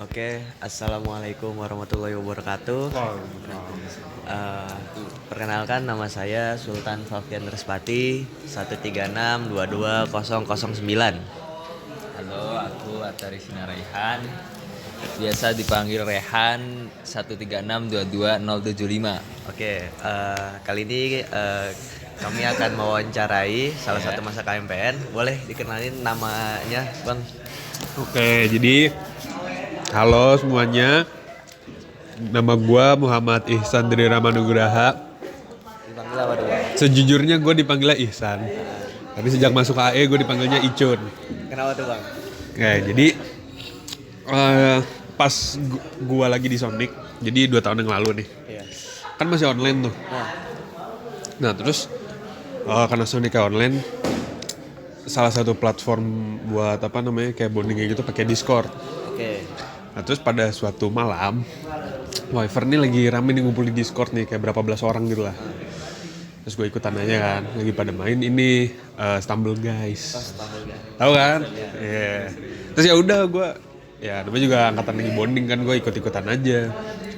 Oke, assalamualaikum warahmatullahi wabarakatuh. Eh, Perkenalkan nama saya Sultan Fafian Respati 1362209. Halo, aku Atari Sinaraihan. Biasa dipanggil Rehan 136220075. Oke, kali ini kami akan mewawancarai salah satu masa KMPN. Boleh dikenalin namanya, Bang? Oke, jadi halo semuanya. Nama gua Muhammad Ihsan dari Ramanugraha. Dipanggil apa dulu? Sejujurnya gue dipanggilnya Ihsan. Tapi sejak masuk AE gue dipanggilnya Icun. Kenapa tuh, Bang? Oke, jadi pas gua lagi di Sonic, jadi 2 tahun yang lalu nih. Iya. Kan masih online tuh. Nah, terus karena Sonic online, salah satu platform buat apa namanya kayak bonding kayak gitu pakai Discord. Oke. Nah, terus pada suatu malam, Wifer nih lagi rame nih ngumpul di Discord nih, kayak berapa belas orang gitu lah. Terus gue ikutan aja kan, lagi pada main ini Stumble Guys. Tahu kan? Iya. Terus ya udah gue, ya namanya juga angkatan lagi bonding kan, gue ikut-ikutan aja.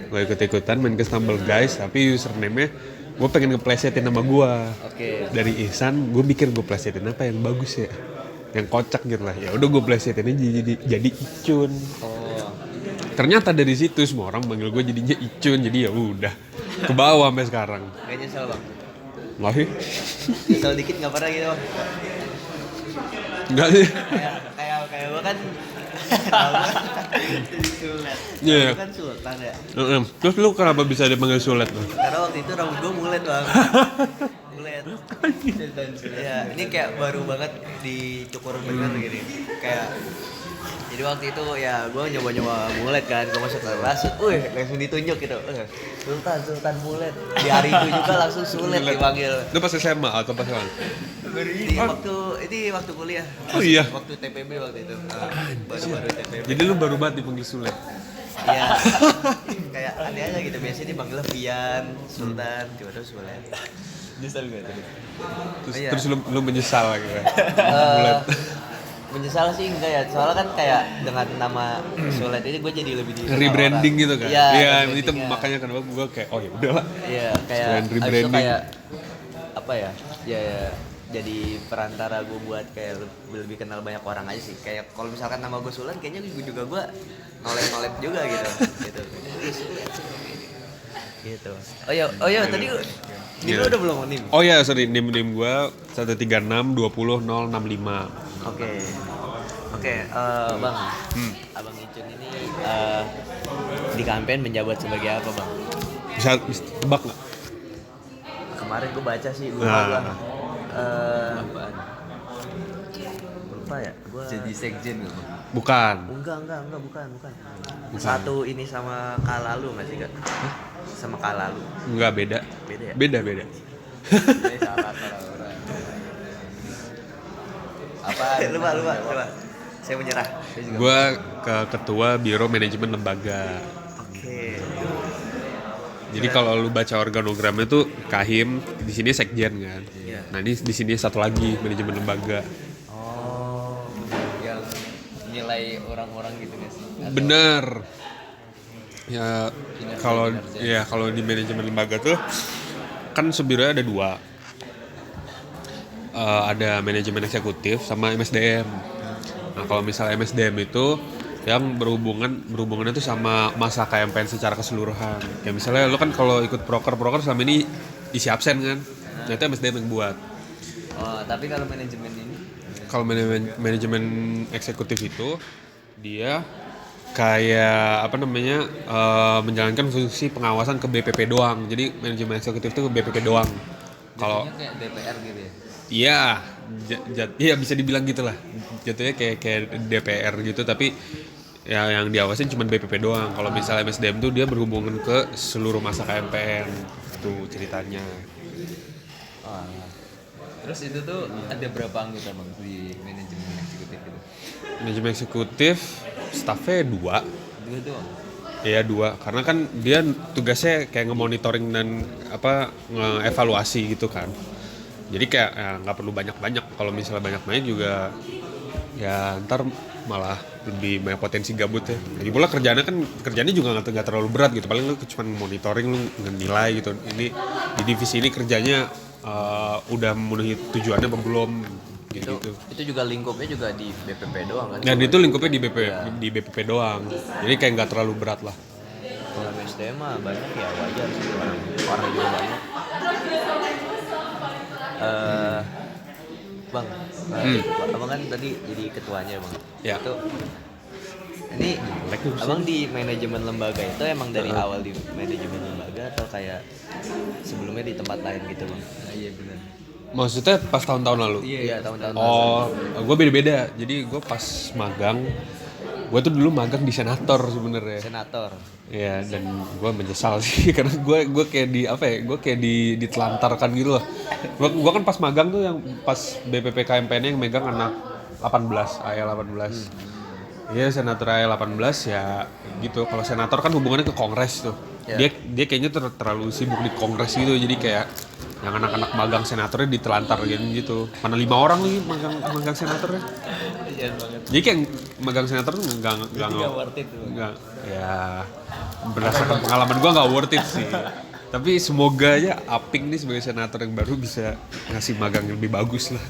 Gue ikut-ikutan main ke Stumble Guys, tapi username-nya gue pengen ngeplesetin nama gue. Oke. Dari Ihsan, gue mikir gue plesetin apa yang bagus ya, yang kocak gitu lah. Ya udah gue plesetin aja jadi Icun. Ternyata dari situ semua orang manggil gue jadinya Icun, jadi ya udah ke bawah sampai sekarang. Gak nyesel, Bang? Nggak sih? Nyesel dikit nggak pernah gitu, Bang? Nggak sih? Kayak gue kan tahu Sulet. Iya. Gue kan Sultan ya. Terus lu kenapa bisa dipanggil Sulet lo? Karena waktu itu rambut gue mulet, Bang. Mulet. Ya, ini kayak baru banget dicukur bener gini. Kayak jadi waktu itu ya gue nyoba-nyoba mulet kan, gue masuk kelas, langsung ditunjuk gitu, Sultan mulet. Di hari itu juga langsung Sulet dipanggil. Lu pas SMA atau pas mana? Ini waktu kuliah. Oh iya? Waktu TPB waktu itu. Baru-baru TPB. Jadi lu baru banget dipanggil Sulet? Iya. Kayak aneh aja gitu, biasanya dipanggilnya Fian, Sultan, tiba-tiba Sulet. Nyesel gak tadi? Terus lu menyesal gitu kan? Menyesal sih enggak ya, soalnya kan kayak dengan nama Sulet ini gue jadi lebih dikenal Rebranding orang. gitu kan? Iya, Iya, itu rebrandingnya. makanya kenapa gue kayak oh ya udahlah. Iya, kayak Selain abis itu rebranding. kayak apa ya? Ya jadi perantara gue buat kayak lebih kenal banyak orang aja sih. Kayak kalau misalkan nama gue Sulan, kayaknya gue nolep juga gitu. Gitu. Oh iya tadi ini lu udah belum nim. Oh ya, sorry, nim gue 136200065. Oke, Bang. Abang Icun ini di kampanye menjabat sebagai apa, Bang? Bisa tebak nggak? Kemarin gue baca sih, lupa Nah. gua. Apaan? Lupa ya, gua. Jadi sekjen gak, Bang? Bukan. Enggak, bukan. Satu ini sama Kalalu nggak sih, Kak? Sama Kalalu. Enggak, beda. Beda ya? Beda. Ini salah orang. Apa? Lupa. Saya menyerah. Gue ke ketua Biro Manajemen Lembaga. Oke. Jadi kalau lu baca organogramnya tuh Kahim, di sini sekjen kan. Iya. Nah ini di sini satu lagi manajemen lembaga. Oh. Yang nilai orang-orang gitu gak sih? Atau Bener. Ya Kinerja. kalau di manajemen lembaga tuh kan sebenarnya ada 2. Ada manajemen eksekutif sama MSDM. Nah kalau misalnya MSDM itu yang berhubungannya tuh sama masa KMPN secara keseluruhan. Kayak misalnya lo kan kalau ikut proker selama ini isi absen kan. Nah itu MSDM yang buat. Oh, tapi kalau manajemen ini Kalau manajemen eksekutif itu dia kayak apa namanya menjalankan fungsi pengawasan ke BPP doang. Jadi manajemen eksekutif itu ke BPP doang. Kalau jatuhnya kayak DPR gitu ya? iya, iya bisa dibilang gitulah. Jatuhnya kayak DPR gitu, tapi ya yang diawasin cuma BPP doang. Kalau misalnya MSDM tuh dia berhubungan ke seluruh masa KMPN. Itu ceritanya. Oh, terus itu tuh ada berapa anggota, Bang, di manajemen eksekutif itu? Manajemen eksekutif staffnya 2. Dua doang? Iya 2, karena kan dia tugasnya kayak nge-monitoring dan nge-evaluasi gitu kan. Jadi kayak nggak perlu banyak-banyak. Kalau misalnya banyak-banyak juga ya ntar malah lebih banyak potensi gabut ya. Lagi pula kerjaannya juga nggak terlalu berat gitu, paling lu cuma monitoring, lu nilai gitu. Ini di divisi ini kerjanya udah memenuhi tujuannya apa belum gitu. Itu juga lingkupnya juga di BPP doang kan? Dan itu lingkupnya di BPP doang, jadi kayak nggak terlalu berat lah. Kalau SDM mah banyak ya, wajar sih, orang juga banyak. Bang, abang kan tadi jadi ketuanya bang. Ya. Itu ini abang di manajemen lembaga itu emang dari awal di manajemen lembaga atau kayak sebelumnya di tempat lain gitu bang? Iya benar. Maksudnya pas tahun-tahun lalu? Iya tahun-tahun. Oh, gue beda-beda. Jadi gue pas magang, gue tuh dulu magang di senator sebenarnya. Senator. Ya, dan gue menyesal sih karena gue kayak gue kayak ditelantarkan gitu loh. Gue kan pas magang tuh yang pas BPP KMPN yang megang anak 18, AL 18. Iya, senator AL 18 ya gitu. Kalau senator kan hubungannya ke kongres tuh. Yeah. Dia kayaknya terlalu sibuk di kongres gitu, jadi kayak yang anak-anak magang senatornya ditelantar gitu. Mana 5 orang lagi magang senatornya. Jadi kayak magang senator tuh nggak worth it tuh. Nggak, ya berdasarkan pengalaman gue nggak worth it sih. Tapi semoga aja Aping nih sebagai senator yang baru bisa ngasih magang yang lebih bagus lah.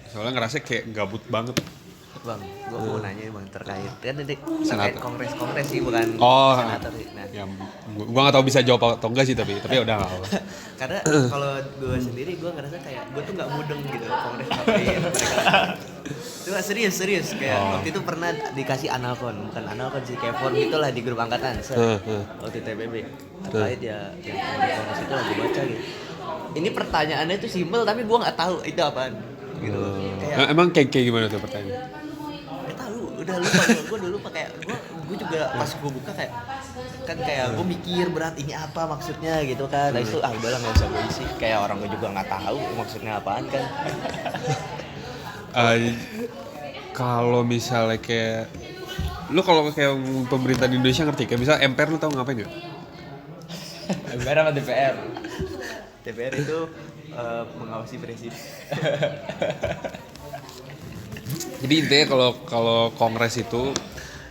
Soalnya ngerasa kayak gabut banget. Bang, gue mau nanya bang terkait kan tadi terkait Senator. kongres sih bukan Oh, senator sih. Nah, ya, gue nggak tahu bisa jawab atau enggak sih tapi ya udah nggak apa. karena kalau gue sendiri gue ngerasa kayak gue tuh nggak mudeng gitu kongres ngapain mereka. Itu serius kayak waktu itu pernah dikasih analkon, bukan analkon sih, kayak form gitulah di grup angkatan waktu TPB terkait ya yang kongres itu lagi baca gitu. Ini pertanyaannya tuh simpel tapi gue nggak tahu itu apaan gitu. Kayak Emang kayak gimana tuh pertanyaan? udah lupa gue dulu pakai gue juga pas gue buka kayak kan kayak gue mikir berat ini apa maksudnya gitu kan. Nah itu udahlah nggak usah gue isi, kayak orang gue juga nggak tahu maksudnya apaan kan. Kalau misalnya kayak lu kalau kayak pemerintah di Indonesia ngerti kayak misal MPR lu tau ngapain nggak? MPR sama DPR. DPR itu mengawasi presiden. Jadi intinya kalau kongres itu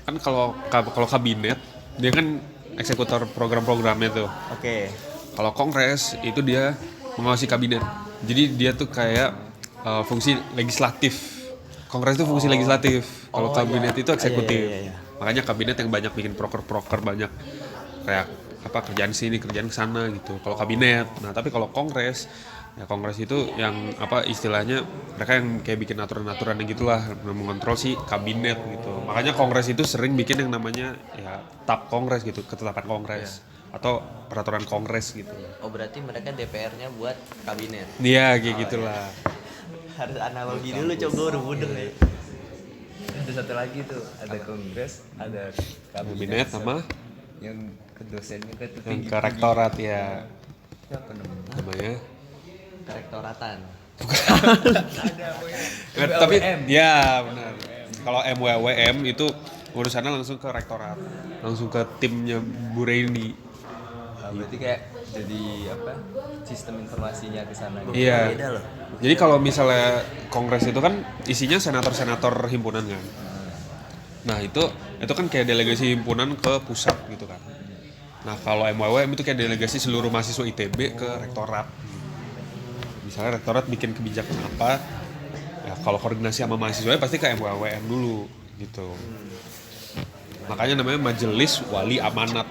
kan kalau kabinet dia kan eksekutor program-programnya tuh. Oke. Kalau kongres itu dia mengawasi kabinet. Jadi dia tuh kayak fungsi legislatif. Kongres itu fungsi legislatif. Kalau kabinet itu eksekutif. Iya. Makanya kabinet yang banyak bikin proker-proker, banyak kayak apa kerjaan sini, kerjaan kesana gitu. Kalau kabinet. Nah tapi kalau kongres, ya kongres itu yang apa istilahnya mereka yang kayak bikin aturan-aturan yang gitulah, mengontrol si kabinet gitu. Makanya kongres itu sering bikin yang namanya ya TAP kongres gitu, ketetapan kongres atau peraturan kongres gitu. Oh berarti mereka DPR-nya buat kabinet. Iya kayak gitulah. Harus analogi dulu coba udah mudeng ya. Ada satu lagi tuh, ada kongres, ada Kabinet sama yang ke dosennya ke yang ke rektorat ya apa namanya. Rektoratan. Tapi ya benar. Kalau MWWM itu urusannya langsung ke rektorat, langsung ke timnya Bu Reni. berarti kayak jadi apa sistem informasinya ke sana gitu. Iya. Beda loh. Jadi kalau misalnya kongres itu kan isinya senator-senator himpunan kan. Nah itu kan kayak delegasi himpunan ke pusat gitu kan. Nah kalau MWWM itu kayak delegasi seluruh mahasiswa ITB ke rektorat. Misalnya rektorat bikin kebijakan apa, ya kalau koordinasi sama mahasiswa pasti ke MWWM dulu gitu. Makanya namanya Majelis Wali Amanat.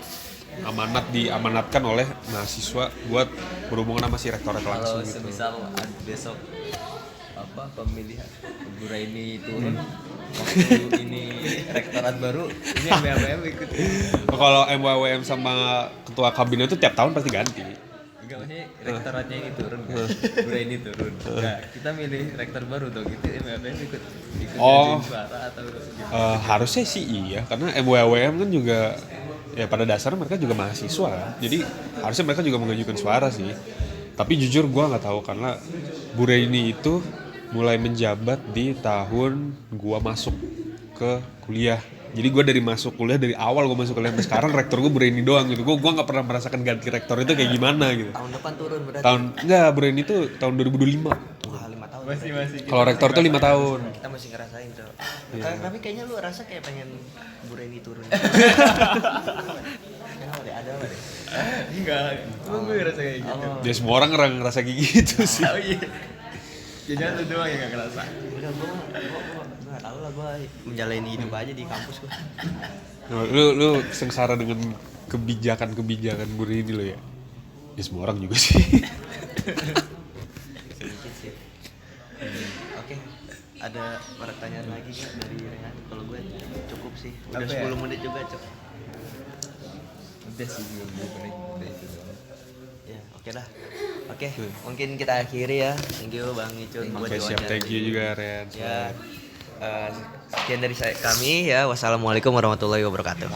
Amanat diamanatkan oleh mahasiswa buat berhubungan sama si rektorat langsung Kalau gitu. semisal besok apa pemilihan Bu Raini turun waktu ini rektorat baru ini MWM ikut. Kalau MWWM sama ketua kabinet itu tiap tahun pasti ganti. Enggak maksudnya rektoratnya ini turun kan. Bu Raini turun. Nah, kita milih rektor baru tuh gitu MWM ikut Oh. ngajuin suara atau gitu. Harusnya sih iya karena MWWM kan juga ya pada dasarnya mereka juga mahasiswa kan. Jadi harusnya mereka juga mengajukan suara sih. Tapi jujur gue nggak tahu karena Bu Reni itu mulai menjabat di tahun gue masuk ke kuliah. Jadi gue dari masuk kuliah, dari awal gue masuk kuliah sampai sekarang rektor gue Bu Reni doang gitu. Gue nggak pernah merasakan ganti rektor itu kayak gimana gitu. Tahun depan turun berarti. Enggak, Bu Reni itu tahun 2025. Wah 5 tahun Masih Kalau rektor tuh 5 tahun. Kita masih ngerasain tuh. Tapi kayaknya lu rasa kayak pengen Bu Reni turun. Kenapa deh? Ada apa deh? enggak. Emang gue ngerasa kayak gitu. Ya semua orang ngerasa kayak gitu sih. Oh iya. Jangan lu doang yang gak ngerasa. Udah gua nggak tahu lah, gua menjalani hidup aja di kampus gua. Lu sengsara dengan kebijakan Bu Rini lo ya? Ya semua orang juga sih. Sedikit sih. Oke. Ada pertanyaan lagi nggak dari Rehan? Kalau gue cukup sih. Udah Apa ya? 10 menit juga, Cok. Udah sih gue menit udah itu doang. Ya, oke dah. Oke, mungkin kita akhiri ya. Thank you Bang Icun buat Oke siap, thank you juga Ren. Ya, sekian dari kami ya. Wassalamualaikum warahmatullahi wabarakatuh.